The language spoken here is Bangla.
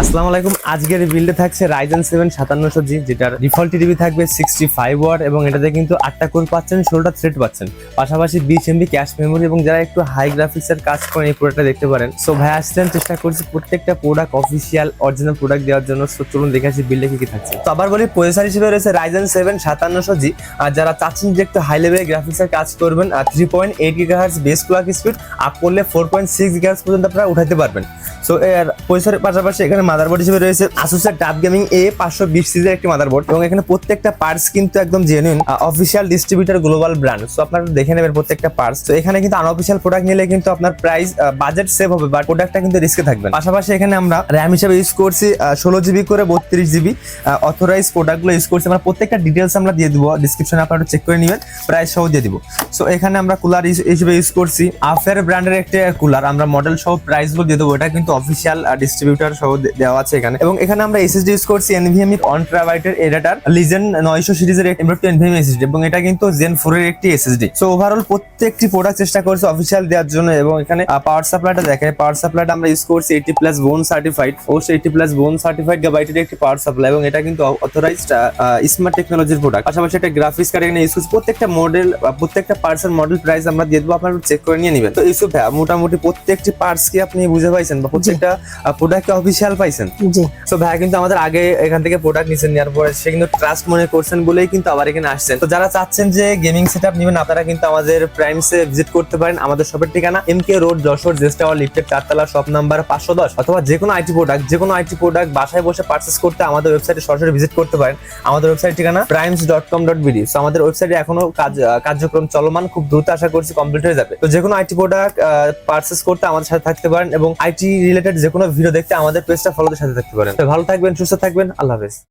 আসসালামু আলাইকুম। আজকের বিল্ডে থাকছে Ryzen 7 5700G, যেটার ডিফল্ট টিভি থাকবে 65 ওয়াট এবং এটাতে কিন্তু 8টা কোর পাচ্ছেন, 16টা থ্রেড পাচ্ছেন, পাশাপাশি 20 MB ক্যাশ মেমোরি। এবং যারা একটু হাই গ্রাফিক্সের কাজ করেন এই প্রোডাক্টটা দেখতে পারেন। সো ভাই আসছেন, চেষ্টা করছি প্রত্যেকটা প্রোডাক্ট অফিসিয়াল অরিজিনাল প্রোডাক্ট দেওয়ার জন্য। সো চলুন দেখে আসি বিল্ডে কি থাকছে। তো আবার বলি, প্রসেসর হিসেবে রয়েছে Ryzen 7 5700G। আর যারা চাচ্ছেন যে একটু হাই লেভেলের গ্রাফিক্সের কাজ করবেন, 3.8 GHz base clock speed up করলে 4.6 GHz পর্যন্ত আপনারা উঠাতে পারবেন। সো এর প্রসেসরের পাশাপাশি এখানে মাদারবোর্ড হিসেবে রয়েছে Asus এর টাফ গেমিং A520 সিরিজের একটি মাদারবোর্ড এবং এখানে প্রত্যেকটা পার্টস কিন্তু একদম genuine official distributor global brand. So আপনারা দেখে নেবেন প্রত্যেকটা পার্টস। তো এখানে কিন্তু আনঅফিশিয়াল প্রোডাক্ট নিলে কিন্তু আপনার প্রাইস বাজেট সেভ হবে, বাট প্রোডাক্টটা কিন্তু রিস্কে থাকবে। পাশাপাশি এখানে আমরা র‍্যাম হিসেবে ইউজ করছি 16GB করে 32GB অথরাইজ প্রোডাক্টগুলো ইউজ করছি। আমরা প্রত্যেকটা ডিটেইলস আমরা দিয়ে দিব ডেসক্রিপশনে, আপনারা চেক করে নেবেন, প্রাইস সহ দিয়ে দিব। সো এখানে আমরা কুলার হিসেবে ইউজ করছি upHere ব্র্যান্ডের একটা কুলার, আমরা মডেল সহ প্রাইসগুলো দিয়ে দেবো। এটা কিন্তু অফিশিয়াল ডিস্ট্রিবিউটর সহ দেওয়া আছে এখানে। এবং এখানে আমরা এসএসডি ইউজ করছি NVMe 1 TB এর Adata Legend 900 সিরিজের M.2 NVMe এসএসডি এবং এটা কিন্তু Gen 4 এর একটি এসএসডি। সো ওভারঅল প্রত্যেকটি প্রোডাক্ট চেষ্টা করছি অফিশিয়াল দেওয়ার জন্য। এবং এখানে পাওয়ার সাপ্লাইটা দেখে, পাওয়ার সাপ্লাইটা আমরা ইউজ করছি 80+ বোন সার্টিফাইড, অবশ্যই 80+ বোন সার্টিফাইড গাবাইটের একটি পাওয়ার সাপ্লাই এবং এটা কিন্তু অথরাইজড স্মার্ট টেকনোলজির প্রোডাক্ট। পাশাপাশি একটা গ্রাফিক্স কার্ড এখানে ইউজ করছি। প্রত্যেকটা মডেল, প্রত্যেকটা পার্টসের মডেল প্রাইস আমরা দিয়ে দেবো, আপনারা চেক করে নিয়ে নেবেন। তো ইউসুফ ভাই, মোটামুটি প্রত্যেকটি পার্টস কি আপনি বুঝে পাইছেন বা প্রত্যেকটা প্রোডাক্ট অফিশিয়াল পাইছেন? জি। সো ভাই কিন্তু আমাদের আগে এখান থেকে প্রোডাক্ট নিছেন, নেওয়ার পরে সে কিন্তু ট্রাস্ট মনে করছেন বলেই কিন্তু আবার এখানে আসছেন। তো যারা চাচ্ছেন যে গেমিং সেটআপ নেবেন, আপনারা কিন্তু আমাদের প্রাইমসে ভিজিট করতে পারেন। আমাদের শপের ঠিকানা MK road, Jessore, Jess tower লিফটের 4 তলা, শপ নাম্বার 510। অথবা যে কোনো আইটি প্রোডাক্ট বাসায় বসে পারচেজ করতে আমাদের ওয়েবসাইটে সরাসরি ভিজিট করতে পারেন। আমাদের ওয়েবসাইট ঠিকানা primes.com.bd। সো আমাদের ওয়েবসাইটে এখনো কার্যক্রম চলমান, খুব দ্রুত আশা করছি কমপ্লিট হয়ে যাবে। তো যে কোনো আইটি প্রোডাক্ট পারচেজ করতে আমাদের সাথে থাকতে পারেন এবং আইটি রিলেটেড যে কোনো ভিডিও দেখতে আমাদের পেজটা ফলোতে সাথে থাকতে পারেন। তো ভালো থাকবেন, সুস্থ থাকবেন, আল্লাহ হাফেজ।